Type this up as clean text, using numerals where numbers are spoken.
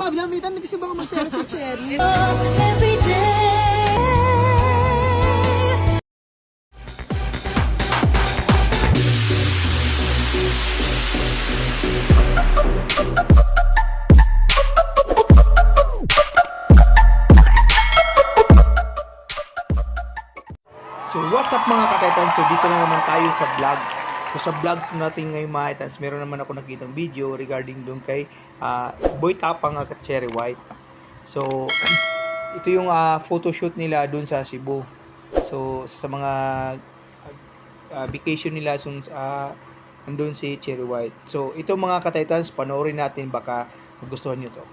Maglamitan na kasi baka magsaya si Cherry. So what's up mga ka-Titans? So dito na naman tayo sa vlog. So sa vlog natin ngayon mga Titans, meron naman ako nakitang video regarding doon kay Boy Tapang at Cherry White. So ito yung photoshoot nila doon sa Cebu. So sa mga vacation nila nandun si Cherry White. So ito mga ka-Titans, panoorin natin, baka magustuhan nyo to.